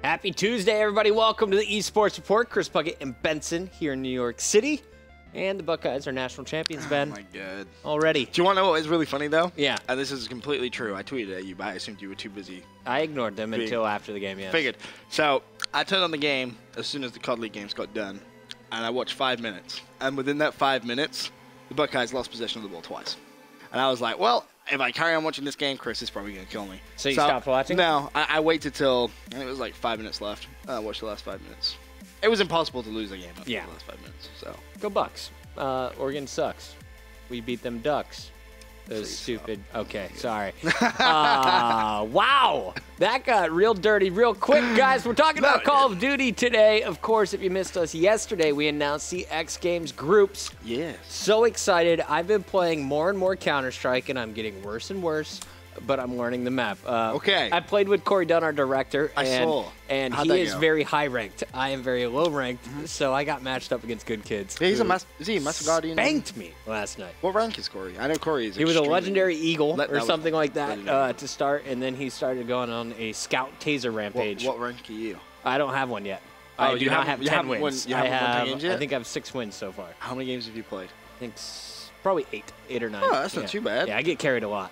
Happy Tuesday, everybody. Welcome to the eSports Report. Chris Puckett and Benson here in New York City. And the Buckeyes are national champions, Ben. Oh, my God. Already. Do you want to know what is really funny, though? Yeah. And this is completely true. I tweeted at you, but I assumed you were too busy. I ignored them until after the game, yes. Figured. So, I turned on the game as soon as the CoD League games got done, and I watched 5 minutes. And within that 5 minutes, the Buckeyes lost possession of the ball twice. And I was like, well, if I carry on watching this game, Chris is probably going to kill me. So you stopped watching? No, I waited till, and it was like 5 minutes left. I watched the last 5 minutes. It was impossible to lose the game after the last 5 minutes. So Go Bucks. Oregon sucks. We beat them Ducks. Those stupid. Okay, sorry. Wow. That got real dirty real quick, guys. We're talking about Call of Duty today. Of course, if you missed us yesterday, we announced the X Games groups. Yes. So excited. I've been playing more and more Counter-Strike, and I'm getting worse and worse, but I'm learning the map. Okay. I played with Corey Dunn, our director, and How'd he that is go? very high-ranked. I am very low-ranked, so I got matched up against good kids. Yeah, is he a Master Guardian? Spanked me last night. What rank is Corey? I know Corey is. He was a legendary good. eagle or something like legendary. that to start, and then he started going on a scout taser rampage. What rank are you? I don't have one yet. Oh, I do you not haven't- have you 10 haven't won- wins. you haven't won 10 games yet? I think I have 6 wins so far. How many games have you played? I think probably 8 or 9. Oh, that's not too bad. Yeah, I get carried a lot.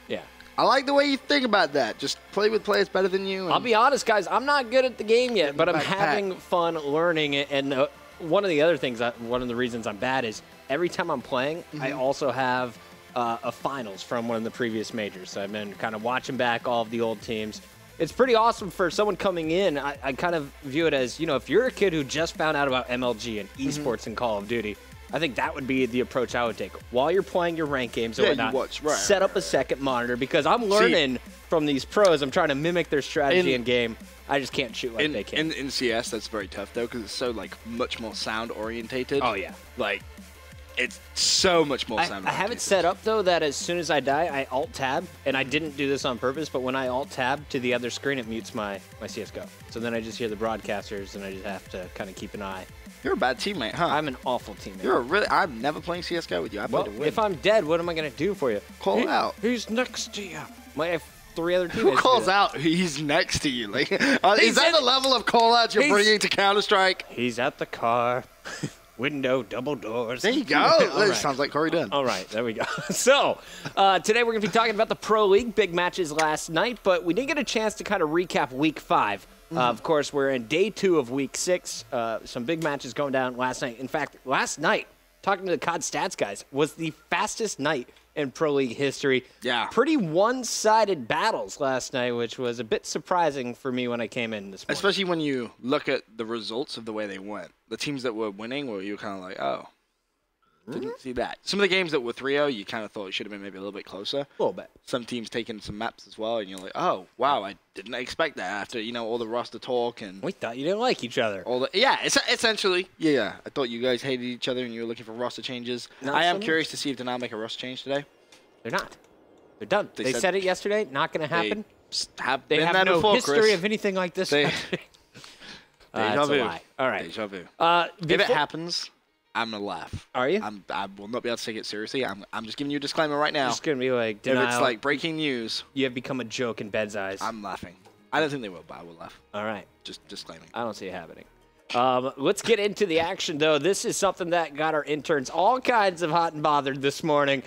Yeah. I like the way you think about that. Just play with players better than you. I'll be honest, guys. I'm not good at the game yet, but I'm backpack. having fun learning it. And one of the other things, one of the reasons I'm bad is every time I'm playing, I also have a finals from one of the previous majors. So I've been kind of watching back all of the old teams. It's pretty awesome for someone coming in. I kind of view it as, if you're a kid who just found out about MLG and esports and Call of Duty, I think that would be the approach I would take. While you're playing your ranked games or whatnot, set up a second monitor because I'm learning from these pros. I'm trying to mimic their strategy in game. I just can't shoot like they can. In CS, that's very tough, though, because it's so, much more sound-orientated. Oh, yeah. It's so much more sound-orientated. I have it set up, though, that as soon as I die, I Alt-Tab, and I didn't do this on purpose, but when I Alt-Tab to the other screen, it mutes my CSGO. So then I just hear the broadcasters, and I just have to kind of keep an eye. You're a bad teammate, huh? I'm an awful teammate. I'm never playing CSGO with you. I play to win. If I'm dead, what am I going to do for you? Call out. Who's next to you? Might have 3 other teammates. Who calls out he's next to you? Is that the level of call-outs you're bringing to Counter-Strike? He's at the car. Window, double doors. There you go. That sounds like Corey Dunn. All right, there we go. So, today we're going to be talking about the Pro League, big matches last night, but we didn't get a chance to kind of recap Week 5. Of course, we're in day 2 of Week 6. Some big matches going down last night. In fact, last night, talking to the CoD Stats guys, was the fastest night in Pro League history. Yeah. Pretty one-sided battles last night, which was a bit surprising for me when I came in this morning. Especially when you look at the results of the way they went. The teams that were winning, where you were kind of like, oh, didn't see that. Some of the games that were 3-0, you kind of thought it should have been maybe a little bit closer. A little bit. Some teams taking some maps as well, and you're like, oh, wow, I didn't expect that after, all the roster talk and We thought you didn't like each other. essentially. Yeah. I thought you guys hated each other and you were looking for roster changes. I am curious to see if they're not make a roster change today. They're not. They're done. They said it yesterday. Not going to happen. They have been no before, history Chris. of anything like this. Deja That's vu. a lie. All right. Deja vu. If it Before- happens, I'm going to laugh. Are you? I will not be able to take it seriously. I'm just giving you a disclaimer right now. Just going to be like, If denial. it's like breaking news, You have become a joke in Ben's eyes. I'm laughing. I don't think they will, but I will laugh. All right. Just disclaiming. I don't see it happening. Let's get into the action, though. This is something that got our interns all kinds of hot and bothered this morning.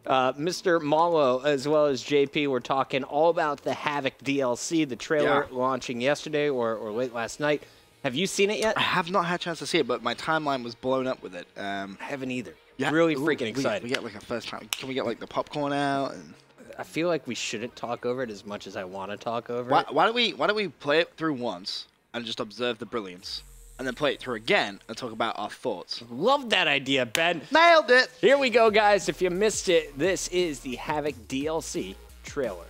Mr. Malo, as well as JP, were talking all about the Havoc DLC, the trailer launching yesterday or late last night. Have you seen it yet? I have not had a chance to see it, but my timeline was blown up with it. I haven't either. Yeah. Really Ooh, freaking excited. We get like a first time. Can we get like the popcorn out? And I feel like we shouldn't talk over it as much as I want to talk over it. why don't we play it through once and just observe the brilliance, and then play it through again and talk about our thoughts? Love that idea, Ben. Nailed it. Here we go, guys. If you missed it, this is the Havoc DLC trailer.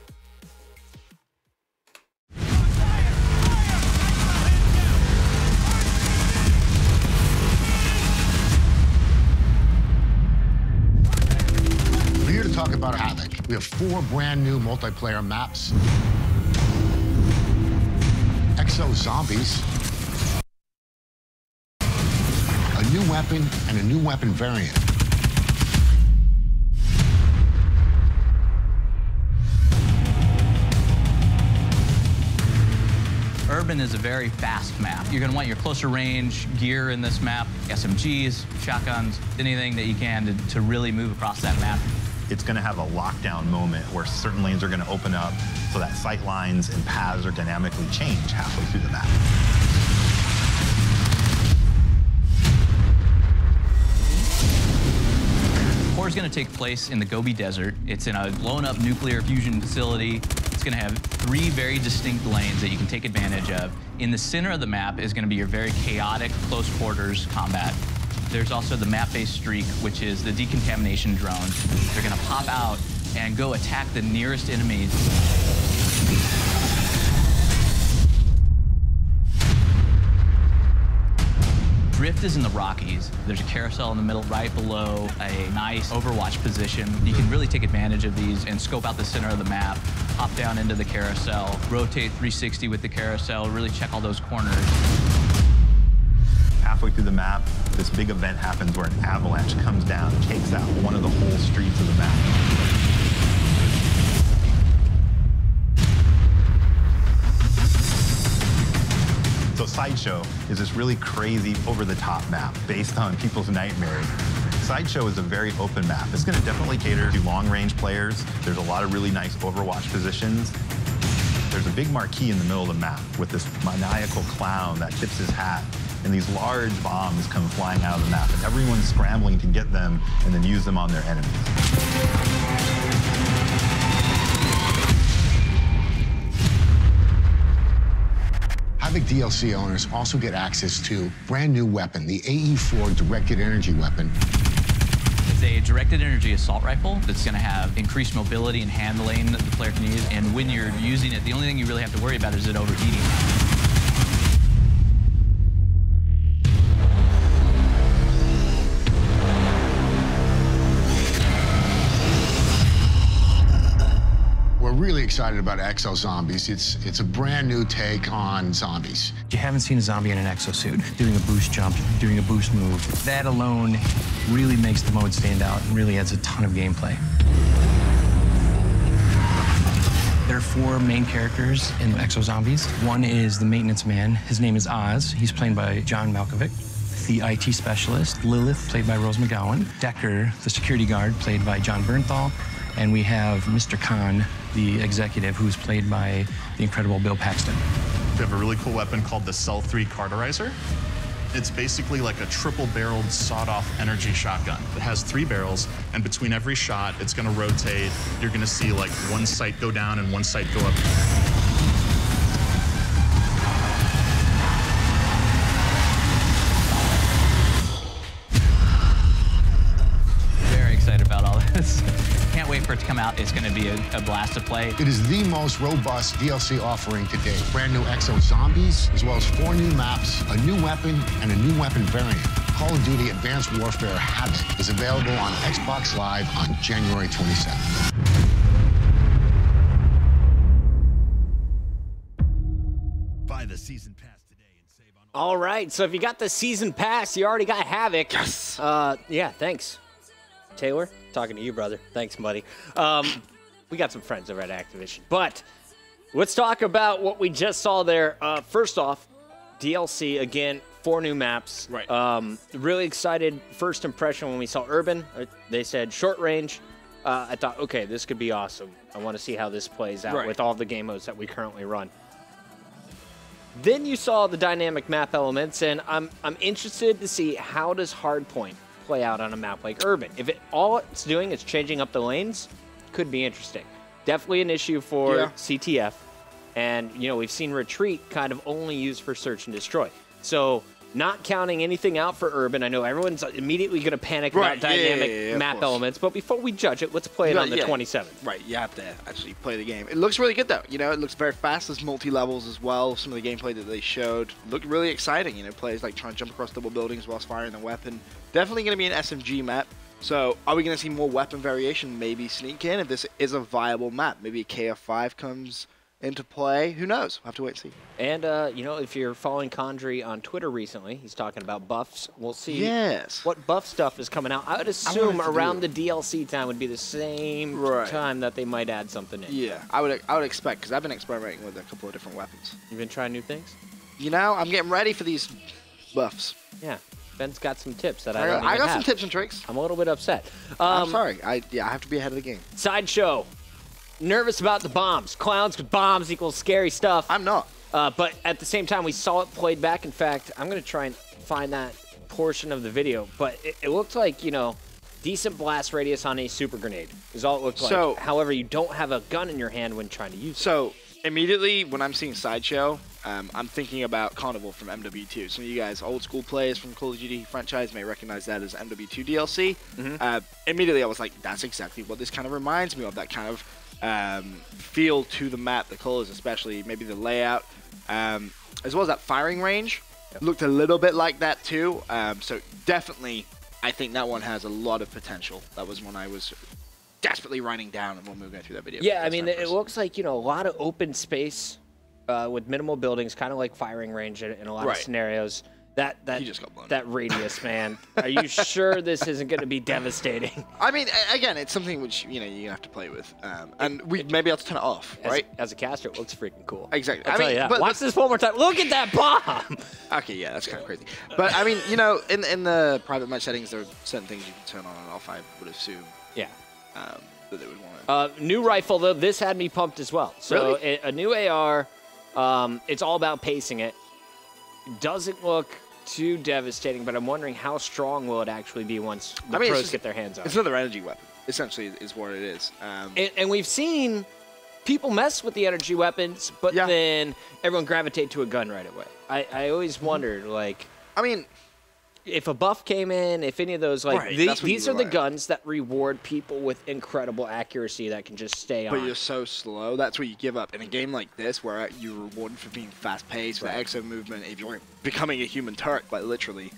We're here to talk about Havoc. We have 4 brand new multiplayer maps. Exo Zombies. A new weapon and a new weapon variant. Urban is a very fast map. You're going to want your closer range gear in this map, SMGs, shotguns, anything that you can to really move across that map. It's going to have a lockdown moment where certain lanes are going to open up so that sight lines and paths are dynamically changed halfway through the map. Core is going to take place in the Gobi Desert. It's in a blown-up nuclear fusion facility. It's going to have 3 very distinct lanes that you can take advantage of. In the center of the map is going to be your very chaotic close quarters combat. There's also the map-based streak, which is the decontamination drones. They're going to pop out and go attack the nearest enemies. Drift is in the Rockies. There's a carousel in the middle right below a nice overwatch position. You can really take advantage of these and scope out the center of the map, hop down into the carousel, rotate 360 with the carousel, really check all those corners. Halfway through the map, this big event happens where an avalanche comes down and takes out one of the whole streets of the map. So Sideshow is this really crazy, over-the-top map based on people's nightmares. Sideshow is a very open map. It's going to definitely cater to long-range players. There's a lot of really nice Overwatch positions. There's a big marquee in the middle of the map with this maniacal clown that tips his hat, and these large bombs come flying out of the map, and everyone's scrambling to get them and then use them on their enemies. Havoc DLC owners also get access to brand new weapon, the AE4 directed energy weapon. It's a directed energy assault rifle that's going to have increased mobility and handling that the player can use. And when you're using it, the only thing you really have to worry about is it overheating. Really excited about Exo Zombies. It's a brand new take on zombies. You haven't seen a zombie in an exosuit doing a boost jump, doing a boost move. That alone really makes the mode stand out and really adds a ton of gameplay. There are 4 main characters in Exo Zombies. One is the maintenance man. His name is Oz. He's played by John Malkovich. The IT specialist, Lilith, played by Rose McGowan. Decker, the security guard, played by John Bernthal. And we have Mr. Khan, the executive, who's played by the incredible Bill Paxton. We have a really cool weapon called the Cell 3 Carderizer. It's basically like a triple-barreled, sawed-off energy shotgun. It has 3 barrels, and between every shot, it's going to rotate. You're going to see like one sight go down and one sight go up. Very excited about all this. Can't wait for it to come out. It's going to be a blast to play. It is the most robust DLC offering to date. Brand new Exo Zombies, as well as 4 new maps, a new weapon, and a new weapon variant. Call of Duty Advanced Warfare Havoc is available on Xbox Live on January 27th. Buy the season pass today and save on All right, so if you got the season pass, you already got Havoc. Yes. Yeah, thanks. Taylor, talking to you, brother. Thanks, buddy. We got some friends over at Activision. But let's talk about what we just saw there. First off, DLC, again, 4 new maps. Right. Really excited. First impression when we saw Urban, they said short range. I thought, okay, this could be awesome. I want to see how this plays out with all the game modes that we currently run. Then you saw the dynamic map elements, and I'm interested to see how does Hardpoint play out on a map like Urban. If all it's doing is changing up the lanes, could be interesting. Definitely an issue for CTF, and you know we've seen Retreat kind of only used for search and destroy. So not counting anything out for Urban. I know everyone's immediately going to panic about dynamic map elements, but before we judge it, let's play it on the 27th. Right, you have to actually play the game. It looks really good, though. You know, it looks very fast. There's multi-levels as well. Some of the gameplay that they showed looked really exciting. You know, players like trying to jump across double buildings whilst firing the weapon. Definitely going to be an SMG map. So are we going to see more weapon variation maybe sneak in if this is a viable map? Maybe a KF5 comes into play. Who knows? We'll have to wait and see. And, you know, if you're following Condry on Twitter recently, he's talking about buffs. We'll see what buff stuff is coming out. I would assume around the DLC time would be the same time that they might add something in. Yeah, I would expect, because I've been experimenting with a couple of different weapons. You've been trying new things? You know, I'm getting ready for these buffs. Yeah. Ben's got some tips that I got some tips and tricks. I'm a little bit upset. I'm sorry. I have to be ahead of the game. Sideshow. Nervous about the bombs. Clowns with bombs equals scary stuff. I'm not. But at the same time, we saw it played back. In fact, I'm going to try and find that portion of the video. But it looked like, you know, decent blast radius on a super grenade is all it looked like. However, you don't have a gun in your hand when trying to use it. So immediately when I'm seeing Sideshow, I'm thinking about Carnival from MW2. Some of you guys, old school players from Call of Duty franchise, may recognize that as MW2 DLC. Immediately I was like, that's exactly what this kind of reminds me of, that kind of feel to the map, the colors especially, maybe the layout, as well as that firing range. Looked a little bit like that too. So definitely, I think that one has a lot of potential. That was one I was desperately writing down when we were going through that video. Yeah, I mean, it looks like, you know, a lot of open space with minimal buildings, kind of like firing range in a lot of scenarios. He just got blown. That radius, man. Are you sure this isn't going to be devastating? I mean, again, it's something which, you know, you have to play with. And we may be able to turn it off, right? As a caster, it looks freaking cool. Exactly. I'll tell you that. But watch this one more time. Look at that bomb! Okay, yeah, that's kind of crazy. But, I mean, you know, in the private match settings, there are certain things you can turn on and off, I would assume. Yeah. That they would want to. New rifle, though. This had me pumped as well. So really? A new AR. It's all about pacing it. Doesn't look too devastating, but I'm wondering how strong will it actually be once the pros get their hands on it. It's another energy weapon, essentially, is what it is. And we've seen people mess with the energy weapons, but then everyone gravitate to a gun right away. I always wondered, like, I mean, if a buff came in, if any of those, like, these are the guns that reward people with incredible accuracy that can just stay on. But you're so slow, that's where you give up. In a game like this, where you're rewarded for being fast-paced, with exo movement, if you're becoming a human turret, quite literally.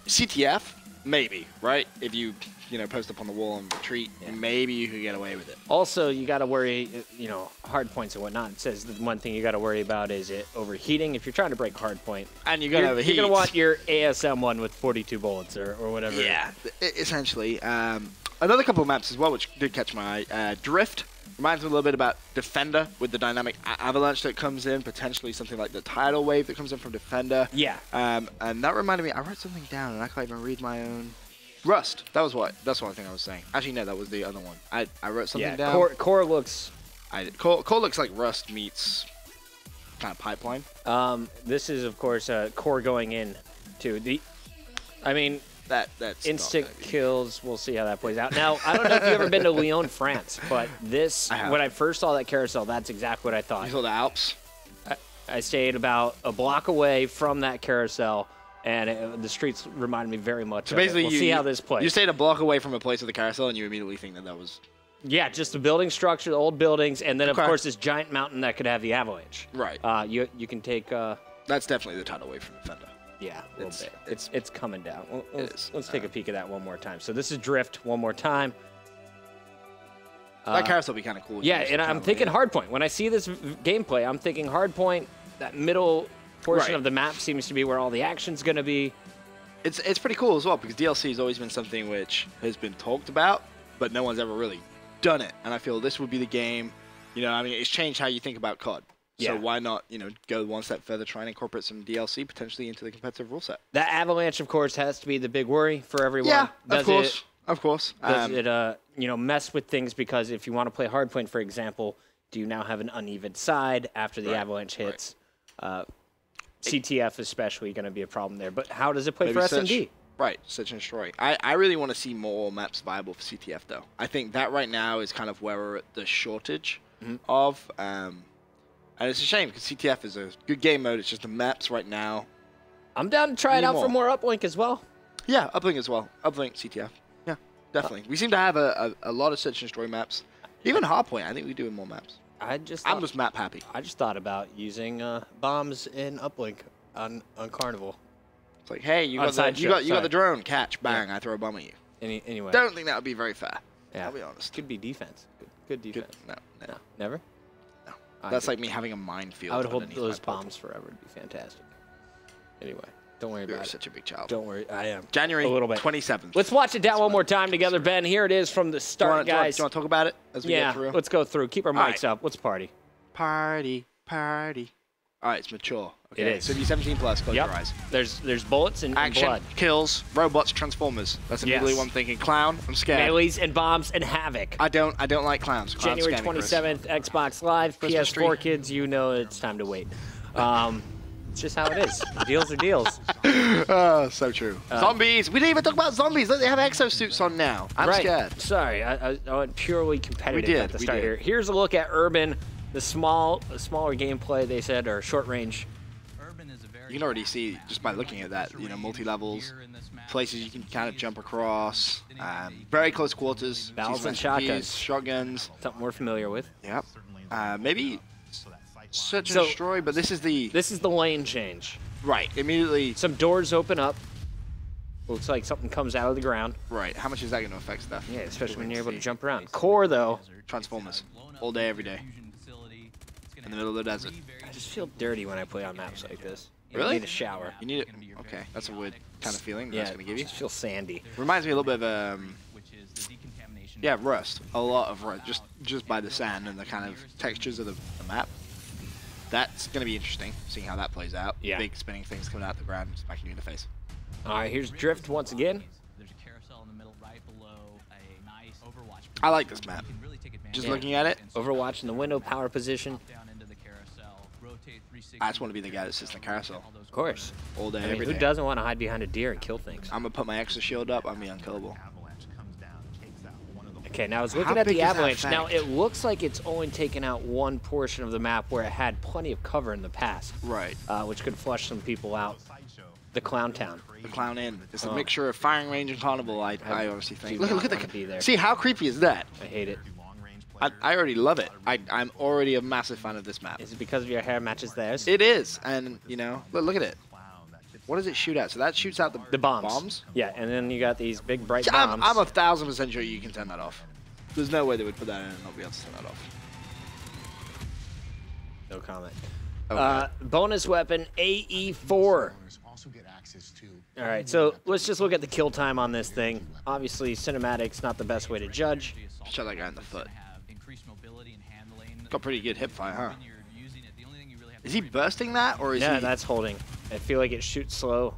CTF, maybe, right? If you know, post up on the wall and retreat, maybe you could get away with it. Also, you got to worry, you know, hard points and whatnot. It says the one thing you got to worry about is it overheating. If you're trying to break hard point, and you're gonna you're gonna want your ASM one with 42 bullets or whatever. Yeah, essentially. Another couple of maps as well, which did catch my eye. Drift reminds me a little bit about Defender with the dynamic avalanche that comes in, potentially something like the tidal wave that comes in from Defender. Yeah. And that reminded me, I wrote something down and I can't even read my own. Rust. That's one thing I was saying. Actually, no, that was the other one. I wrote something down. Core looks. Core looks like Rust meets kind of pipeline. This is of course Core going in to the. I mean, that's instant kills. We'll see how that plays out. Now, I don't know if you've ever been to Lyon, France, but this when I first saw that carousel, that's exactly what I thought. You saw the Alps. I stayed about a block away from that carousel. And the streets reminded me very much of it. We'll see how this plays. You stayed a block away from a place with the carousel, and you immediately think that was... Yeah, just the building structure, the old buildings, and then, of course, this giant mountain that could have the avalanche. Right. You can take... That's definitely the tidal wave from Defender. Yeah, a little bit. It's coming down. Let's take a peek at that one more time. So this is Drift one more time. That carousel will be kind of cool. Yeah, and I'm thinking hardpoint. When I see this gameplay, I'm thinking hardpoint, that middle... portion of the map seems to be where all the action's going to be. It's pretty cool as well, because DLC has always been something which has been talked about, but no one's ever really done it. And I feel this would be the game. You know, I mean, it's changed how you think about CoD. So why not, you know, go one step further, try and incorporate some DLC potentially into the competitive rule set. That avalanche, of course, has to be the big worry for everyone. Yeah, of course. Does it, you know, mess with things? Because if you want to play hardpoint, for example, do you now have an uneven side after the avalanche hits? CTF especially going to be a problem there. But how does it play for SMD? Right, Search and Destroy. I really want to see more maps viable for CTF, though. I think that right now is kind of where we're at the shortage of. And it's a shame, because CTF is a good game mode. It's just the maps right now. I'm down to try it out for more Uplink as well. Yeah, Uplink as well. Uplink, CTF. Yeah, definitely. We seem to have a lot of Search and Destroy maps. Even Hardpoint, I think we do more maps. I'm just map happy. I just thought about using bombs in Uplink on Carnival. It's like, hey, you got the drone, catch, bang, I throw a bomb at you. Anyway. Don't think that would be very fair. Yeah. I'll be honest. Could be defense. Good defense. No. Never? No. That's like me having a minefield. I would hold underneath those my purple. bombs forever. It'd be fantastic. Anyway, don't worry You're about such it. a big child. Don't worry. I am. January a little bit. 27th. Let's watch it down one more time together, Ben. Here it is from the start, guys. Do you want to talk about it as we Yeah, go through? let's go through. Keep our mics up. Let's party. Party, party. All right, it's mature. Okay. It is. So if you're 17 plus, close your eyes. There's bullets and Action, blood. kills, robots, transformers. That's immediately what I'm thinking. Clown, I'm scared. Melees and bombs and Havoc. I don't like clowns. Clowns January scare me, Chris. 27th, Xbox Live, Christmas PS4 tree. kids, you know it's time to wait. It's just how it is. Deals are deals. Oh, so true. Zombies. We didn't even talk about zombies. Look, they have exosuits on now. I'm scared. Sorry, I went purely competitive at the start here. Here's a look at Urban, the smaller gameplay they said, or short range. You can already see just by looking at that, multi-levels, places you can kind of jump across, very close quarters. Battles and shotguns. Something we're familiar with. Yep. Maybe search and destroy, but this is the lane change. Right. Immediately. Some doors open up. Looks like something comes out of the ground. Right. How much is that going to affect stuff? Yeah, especially when you're able to jump around. Core though. Transformers. All day, every day. In the middle of the desert. I just feel dirty when I play on maps like this. Really? I need a shower. You need it? Okay, that's a weird kind of feeling that's going to give you. I just feel sandy. Reminds me a little bit of, yeah, Rust. A lot of Rust, just by the sand and the kind of textures of the map. That's going to be interesting, seeing how that plays out. Yeah. Big spinning things coming out the ground, smacking you in the face. All right, here's Drift once again. There's a carousel in the middle right below a nice Overwatch. I like this map. Just looking at it. Overwatch in the window, power position. I just want to be the guy that sits in the carousel. Of course. All day, I mean, every who day. doesn't want to hide behind a deer and kill things? I'm going to put my extra shield up. I'm going to be unkillable. Okay, now I was looking How at big the is that avalanche. Now effect? it looks like it's only taken out one portion of the map where it had plenty of cover in the past. Right. Which could flush some people out. The Clown Town. The Clown Inn. It's a mixture of firing range and carnival, I honestly think. do Look not at wanna be there. See, how creepy is that? I hate it. I already love it. I'm already a massive fan of this map. Is it because of your hair matches theirs? It is, and look at it. What does it shoot at? So that shoots out The bombs. Bombs? Yeah, and then you got these big bright I'm bombs. 1000% sure you can turn that off. There's no way they would put that in and not be able to turn that off. No comment. Okay. Bonus weapon, AE4. All right, so let's just look at the kill time on this thing. Obviously, cinematics not the best way to judge. Shot that guy in the foot. Got pretty good hip fire, huh? Is he bursting that, or is Yeah, he? that's holding. I feel like it shoots slow.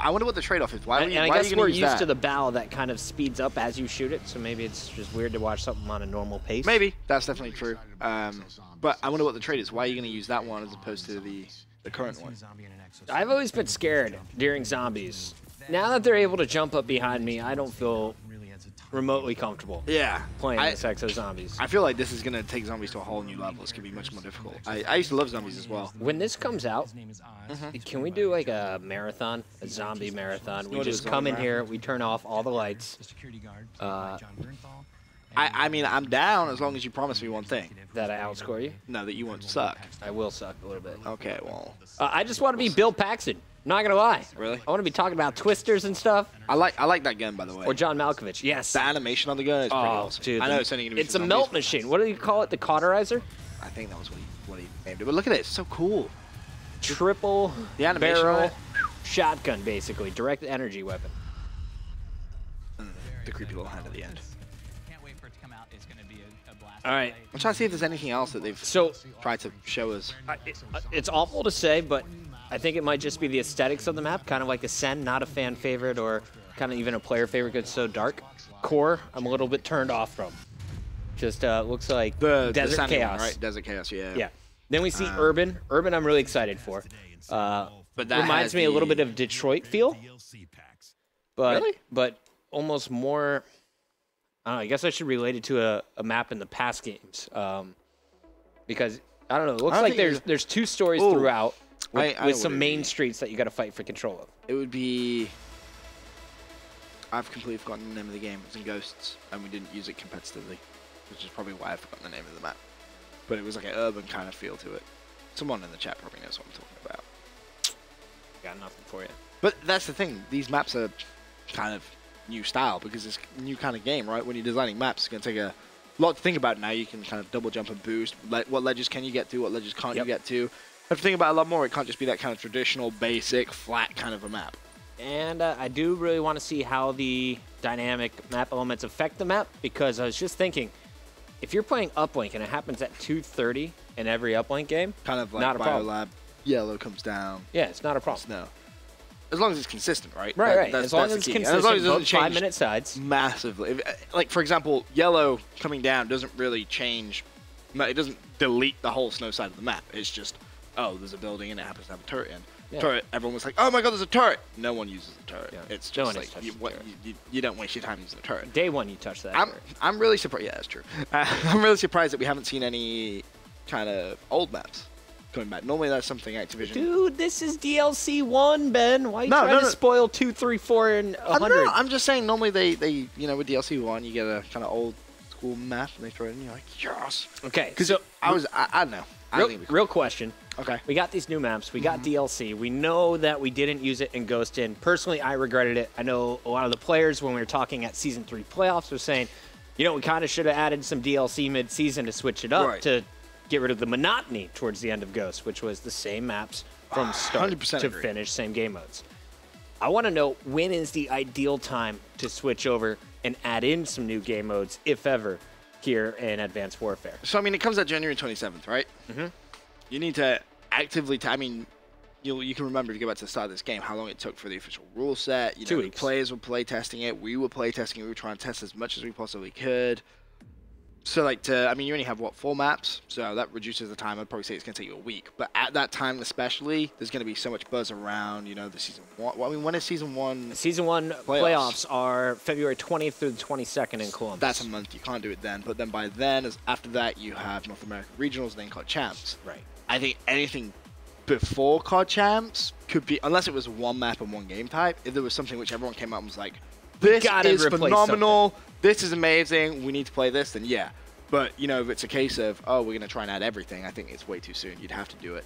I wonder what the trade-off is. Why are And you, I why are guess you we're gonna use used that? to the bow that kind of speeds up as you shoot it, so maybe it's just weird to watch something on a normal pace. Maybe that's definitely true. But I wonder what the trade is. Why are you going to use that one as opposed to the current one? I've always been scared during zombies. Now that they're able to jump up behind me, I don't feel remotely comfortable Yeah, playing this Exo Zombies. I feel like this is going to take zombies to a whole new level. It's going to be much more difficult. I used to love zombies as well. When this comes out, can we do like a marathon, a zombie marathon? We What is just a come in zombie here, we turn off all the lights. I mean, I'm down as long as you promise me one thing. That I outscore you? No, that you won't suck. I will suck a little bit. Okay, well. I just want to be Bill Paxton. Not gonna lie. Really? I want to be talking about twisters and stuff. I like that gun, by the way. Or John Malkovich. Yes. The animation on the gun is pretty Oh, awesome. dude. I know it's only going to be It's for a melt zombies. machine. What do you call it? The cauterizer? I think that was what he named it. But look at it. It's so cool. Triple The animation on barrel it. shotgun, basically. Direct energy weapon. The creepy little hand at the end. Can't wait for it to come out. It's going to be a blast. All right. I'm trying to see if there's anything else that they've So tried to show us. it's awful to say, but I think it might just be the aesthetics of the map, kind of like Ascend, not a fan favorite or kind of even a player favorite because it's so dark. Core, I'm a little bit turned off from. Just looks like The Desert sandy one, Chaos. right? Desert Chaos, yeah. Yeah. Then we see Urban. Urban, I'm really excited for. But that Reminds has me a little the- bit of Detroit feel, but Really? but almost more. I don't know. I guess I should relate it to a map in the past games, because I don't know. It looks I don't like think there's two stories Ooh. throughout with, I know with what some it main is. streets that you got to fight for control of. It would be. I've completely forgotten the name of the game. It's in Ghosts, and we didn't use it competitively, which is probably why I've forgotten the name of the map. But it was like an urban kind of feel to it. Someone in the chat probably knows what I'm talking about. Got nothing for you. But that's the thing. These maps are kind of new style because it's a new kind of game, right? When you're designing maps, it's going to take a a lot to think about now. You can kind of double jump and boost. What ledges can you get to? What ledges can't you get to? You have to think about it a lot more. It can't just be that kind of traditional, basic, flat kind of a map. And I do really want to see how the dynamic map elements affect the map, because I was just thinking, if you're playing uplink and it happens at 2:30 in every uplink game, Kind of like not a problem. Biolab, yellow comes down. Yeah, it's not a problem. Snow. As long as it's consistent, right? Right. That's, As long that's as it's the key. And consistent, as long as it doesn't both change 5-minute sides. massively. Like, for example, yellow coming down doesn't really change. It doesn't delete the whole snow side of the map. It's just, oh, there's a building and it happens to have a turret in. Yeah. Turret, everyone was like, oh my god, there's a turret. No one uses a turret. Yeah. It's No just one has like, touched the turret. you don't waste your time using a turret. Day one, you touch that. I'm really surprised. Yeah, that's true. I'm really surprised that we haven't seen any kind of old maps coming back. Normally that's something Activision. Dude, this is DLC 1, Ben. Why are you trying to spoil 2, 3, 4, and 100? I'm just saying, normally they you know, with DLC 1, you get a kind of old school map and they throw it in and you're like, yes. Okay, Because so I don't know. I think it'd be real question. Okay. We got these new maps. We got DLC. We know that we didn't use it in Ghost In. Personally, I regretted it. I know a lot of the players, when we were talking at Season 3 playoffs, were saying, you know, we kind of should have added some DLC mid-season to switch it up to get rid of the monotony towards the end of Ghost, which was the same maps from start 100% to agree. finish, same game modes. I want to know, when is the ideal time to switch over and add in some new game modes, if ever, here in Advanced Warfare? So, I mean, it comes out January 27th, right? Mm-hmm. You need to actively, I mean, you can remember if you go back to the start of this game, how long it took for the official rule set. You know, 2 the weeks. players were play testing it. We were play testing it. We were trying to test as much as we possibly could. So, like, I mean, you only have, what, 4 maps? So that reduces the time. I'd probably say it's going to take you a week. But at that time, especially, there's going to be so much buzz around, you know, the Season 1. Well, I mean, when is Season 1? Season 1 playoffs are February 20th through the 22nd in Columbus. That's a month. You can't do it then. But then by then, after that, you have North American Regionals, then CoD Champs. Right. I think anything before CoD Champs could be, unless it was one map and one game type, if there was something which everyone came out and was like, this is phenomenal, this is amazing, we need to play this, then yeah. But, you know, if it's a case of, oh, we're going to try and add everything, I think it's way too soon. You'd have to do it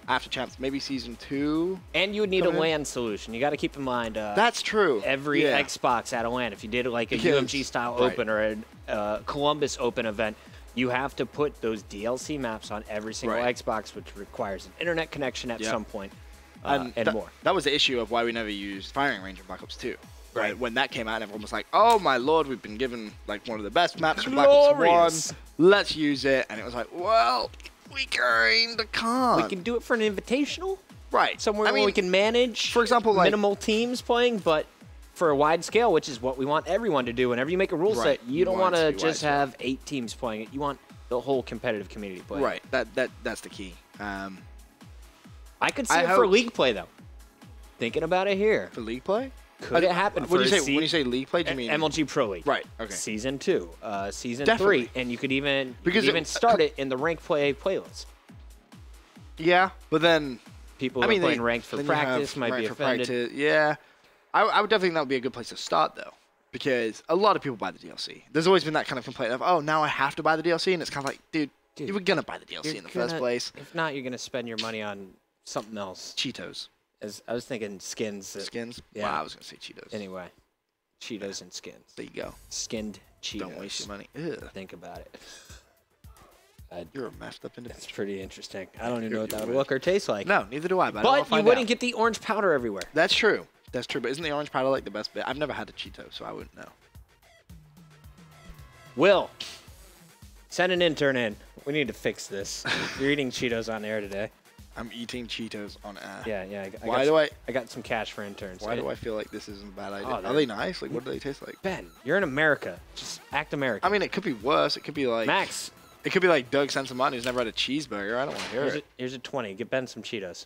after Champs, maybe Season 2. And you would need a LAN solution. You got to keep in mind. That's true. Every Xbox had a LAN. If you did like a UMG-style Open or a Columbus Open event, you have to put those DLC maps on every single Xbox, which requires an internet connection at some point, and more. That was the issue of why we never used Firing Range in Black Ops 2. Right. When that came out, everyone was like, oh my lord, we've been given like one of the best maps from Black Ops 1. Let's use it. And it was like, well, we kinda can't. We can do it for an invitational. Right. Somewhere where we can manage, for example, like minimal teams playing, but for a wide scale, which is what we want everyone to do. Whenever you make a rule set, you don't want to just have 8 teams playing it. You want the whole competitive community playing. Right. That's the key. I could see it for league play though. Thinking about it here. For league play? Could it happen for when you say league play, do you mean MLG Pro League? Right. Okay. Season 2, Season 3, and you could even start it in the ranked play playlist. Yeah, but then people who are playing ranked for practice might be offended. Yeah, I would definitely think that would be a good place to start though, because a lot of people buy the DLC. There's always been that kind of complaint of, oh, now I have to buy the DLC, and it's kind of like, dude, you were gonna buy the DLC in the first place. If not, you're gonna spend your money on something else. Cheetos. I was thinking skins. Skins? Yeah. Wow, I was going to say Cheetos. Anyway, Cheetos and skins. There you go. Skinned Cheetos. Don't waste your money. Ugh. Think about it. You're a messed up individual. It's pretty interesting. I don't even know what that would look or taste like. No, neither do I. But you wouldn't get the orange powder everywhere. That's true. That's true. But isn't the orange powder like the best bit? I've never had a Cheeto, so I wouldn't know. Will, send an intern in. We need to fix this. You're eating Cheetos on air today. I'm eating Cheetos on air. Yeah. I got some cash for interns. Why do I feel like this isn't a bad idea? Are they nice? Like, what do they taste like? Ben, you're in America. Just act American. I mean, it could be worse. It could be like Max. It could be like Doug Sensamani who's never had a cheeseburger. I don't want to hear it. Here's a 20. Get Ben some Cheetos.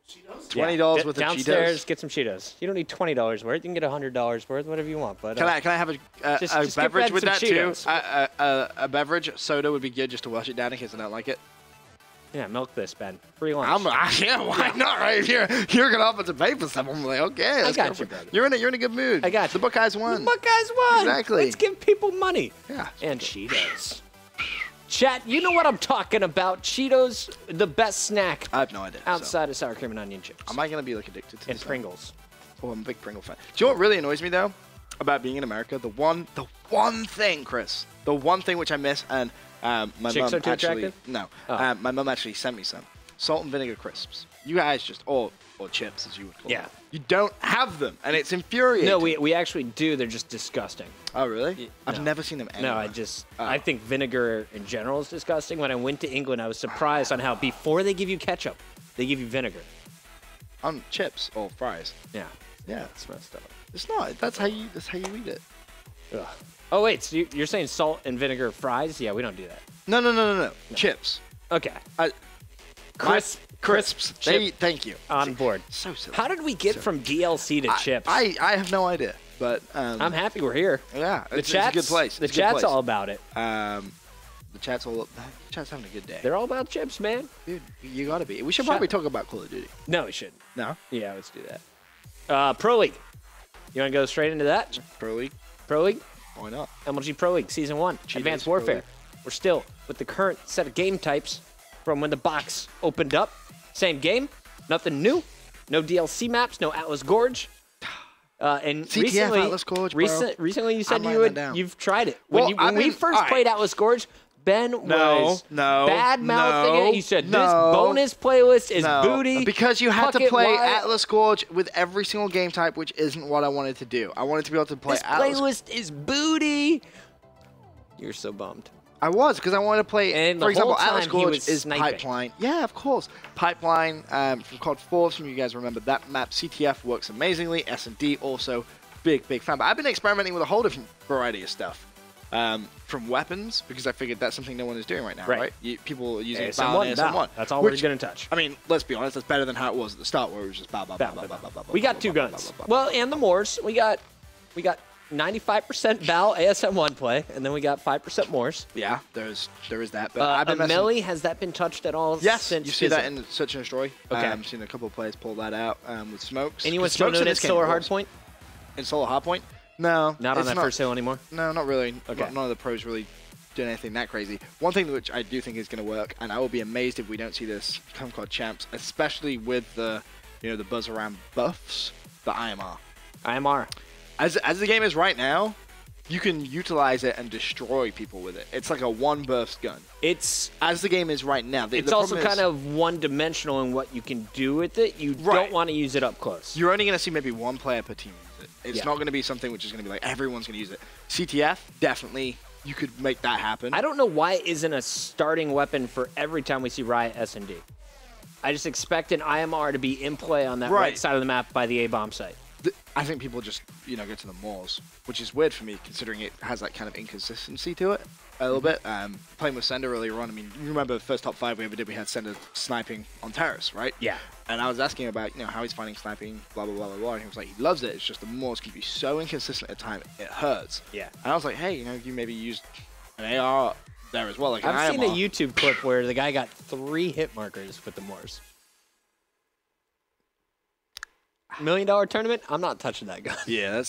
Cheetos? $20 worth of Cheetos? Downstairs, get some Cheetos. You don't need $20 worth. You can get $100 worth, whatever you want. But can I have a beverage with that Cheetos. too? A beverage, soda would be good just to wash it down in case I don't like it. Yeah, milk this, Ben. Free lunch. Yeah, why not? Right here, you're gonna offer to pay for something. I'm like, okay, I got you, brother. You're in a good mood. I got you. The Buckeyes won. The Buckeyes won. Exactly. Let's give people money. Yeah. And Cheetos. Chat, you know what I'm talking about. Cheetos, the best snack. I have no idea. Outside of sour cream and onion chips. Am I gonna be like addicted to and Pringles? Oh, I'm a big Pringle fan. Do you know what really annoys me though? about being in America, the one thing, Chris, the one thing which I miss, and my Chicks mum are too actually attractive? no, Oh. my mum actually sent me some salt and vinegar crisps. You guys just or chips as you would call Yeah. them. You don't have them, and it's infuriating. No, we actually do. They're just disgusting. Oh really? I've no. never seen them anywhere. No, I think vinegar in general is disgusting. When I went to England, I was surprised on how before they give you ketchup, they give you vinegar. On chips or fries. Yeah, Yeah, it's messed up. it's not. That's how you eat it. Ugh. Oh wait, so you're saying salt and vinegar fries? Yeah, we don't do that. No. Chips. Okay. Crisps. Chip Thank you. on board. So silly. How did we get from DLC to chips? I have no idea, but I'm happy we're here. yeah, The it's chat's a good place. The It's a good chat's place. all about it. The chat's having a good day. They're all about chips, man. Dude, you gotta be. We should Shut probably up. talk about Call of Duty. No, we shouldn't. No, Yeah, let's do that. Pro League. You want to go straight into that? Pro League. Pro League? Why not? MLG Pro League Season 1, Cheetos Advanced Pro Warfare. League. We're still with the current set of game types from when the box opened up. Same game, nothing new. No DLC maps, no Atlas Gorge. And CTF recently, Atlas Gorge, bro. recently you said I'm writing that down. you've tried it. Well, When we first alright. played Atlas Gorge, Ben was bad mouthing no, it. He said, this no, bonus playlist is No, booty. because you had to Puck it play wide. Atlas Gorge with every single game type, which isn't what I wanted to do. I wanted to be able to play This Atlas. playlist is booty. You're so bummed. I was, because I wanted to play, And for the example, whole time Atlas he Gorge was is sniping. Pipeline. Yeah, of course. Pipeline from CoD 4, some of you guys remember that map. CTF works amazingly. S&D also, big fan. But I've been experimenting with a whole different variety of stuff. From weapons, because I figured that's something no one is doing right now, right? People are using bow and ASM1. That's all we're going to touch. I mean, let's be honest, that's better than how it was at the start, where it was just bow. We got two guns. Well, and the Moors. We got 95% Val ASM1 play, and then we got 5% Moors. Yeah, there is that. But I've been messing. Melee, has that been touched at all? Yes, since you see that Fizzle? in Search and Destroy. Okay. I've seen a couple of players pull that out with smokes. Anyone still Smokes in doing it this game Solar rules. Hardpoint? In Solar Hardpoint? No. Not on it's that first hill anymore? No, not really. Okay. None of the pros really doing anything that crazy. One thing which I do think is going to work, and I will be amazed if we don't see this come CoD Champs, especially with the the buzz around buffs, the IMR. IMR. As the game is right now, you can utilize it and destroy people with it. It's like a one burst gun. It's As the game is right now. it's also kind of one-dimensional in what you can do with it. You Right. don't want to use it up close. You're only going to see maybe one player per team use it. It's Yeah. not going to be something which is going to be like everyone's going to use it. CTF, definitely, you could make that happen. I don't know why it isn't a starting weapon for every time we see Riot S&D. I just expect an IMR to be in play on that right side of the map by the A-bomb site. I think people just, get to the Moors, which is weird for me considering it has that kind of inconsistency to it a little bit. Playing with Sender earlier on, I mean, you remember the first top 5 we ever did, we had Sender sniping on Terrace, right? Yeah. And I was asking about, how he's finding sniping, blah, blah, blah, blah, blah. And he was like, he loves it. It's just the Moors can be so inconsistent at times, it hurts. Yeah. And I was like, hey, you maybe used an AR there as well. Like I've seen a IMR. YouTube clip where the guy got 3 hit markers with the Moors. $1 million tournament? I'm not touching that gun. Yeah,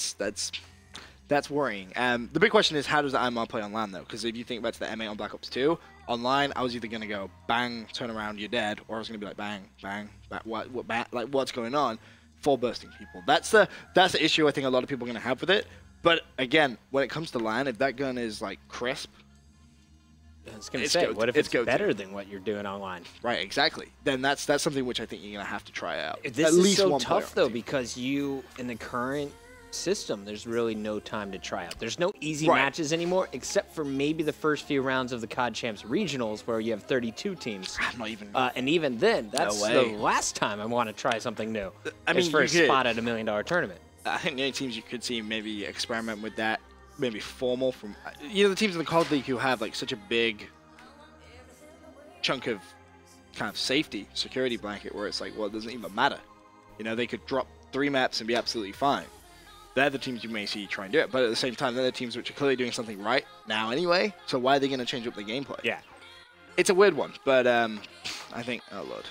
that's worrying. The big question is, how does the IMR play online, though? Because if you think back to the M8 on Black Ops 2, online, I was either going to go bang, turn around, you're dead, or I was going to be like bang, bang, what's going on? Full bursting people. That's the issue I think a lot of people are going to have with it. But again, when it comes to LAN, if that gun is like crisp, I was going to say, what if it's better than what you're doing online? right? Exactly. Then that's something which I think you're going to have to try out. This At is least so one player tough, on though, team. because in the current system, there's really no time to try out. There's no easy Right. matches anymore, except for maybe the first few rounds of the COD Champs regionals, where you have 32 teams. I'm not even. And even then, that's the way. last time I want to try something new. I mean, is for a you could- spot at $1 million tournament. I think the only teams you could see maybe experiment with that, maybe formal from, the teams in the CoD League who have like such a big chunk of kind of safety, security blanket where it's like, well, it doesn't even matter. They could drop 3 maps and be absolutely fine. They're the teams you may see try and do it, but at the same time, they're the teams which are clearly doing something right now anyway, so why are they going to change up the gameplay? Yeah. It's a weird one, but I think, oh lord.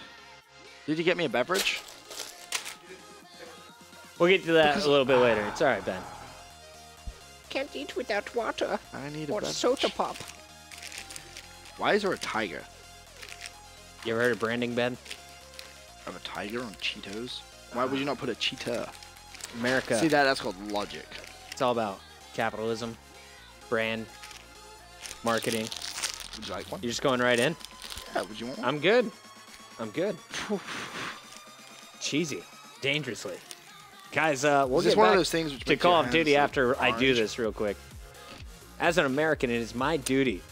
Did you get me a beverage? We'll get to that a little bit later. It's all right, Ben. Can't eat without water I need a or beverage. soda pop. Why is there a tiger? You ever heard of branding, Ben? Of a tiger on Cheetos? Why would you not put a cheetah? America. See, that's called logic. It's all about capitalism, brand, marketing. Would you like one? You're just going right in? Yeah, would you want one? I'm good. I'm good. Cheesy. Dangerously. Guys, we'll get one of back those things which to make Call your of Duty hands after I do orange? this real quick. As an American, it is my duty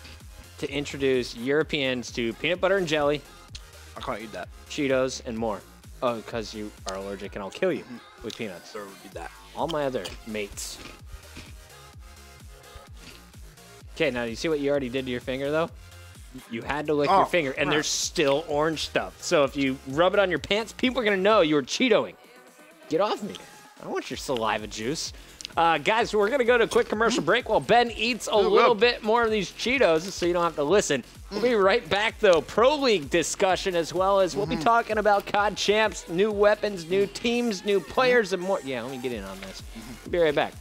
to introduce Europeans to peanut butter and jelly, I can't eat that. Cheetos, and more. Oh, because you are allergic and I'll kill you with peanuts. So it would be that. All my other mates. Okay, now you see what you already did to your finger, though? You had to lick your finger, and there's still orange stuff. So if you rub it on your pants, people are going to know you were Cheetoing. Get off me. I don't want your saliva juice. Guys, we're going to go to a quick commercial break while Ben eats a little bit more of these Cheetos so you don't have to listen. We'll be right back, though. Pro League discussion, as well as we'll be talking about COD champs, new weapons, new teams, new players, and more. Yeah, let me get in on this. Be right back.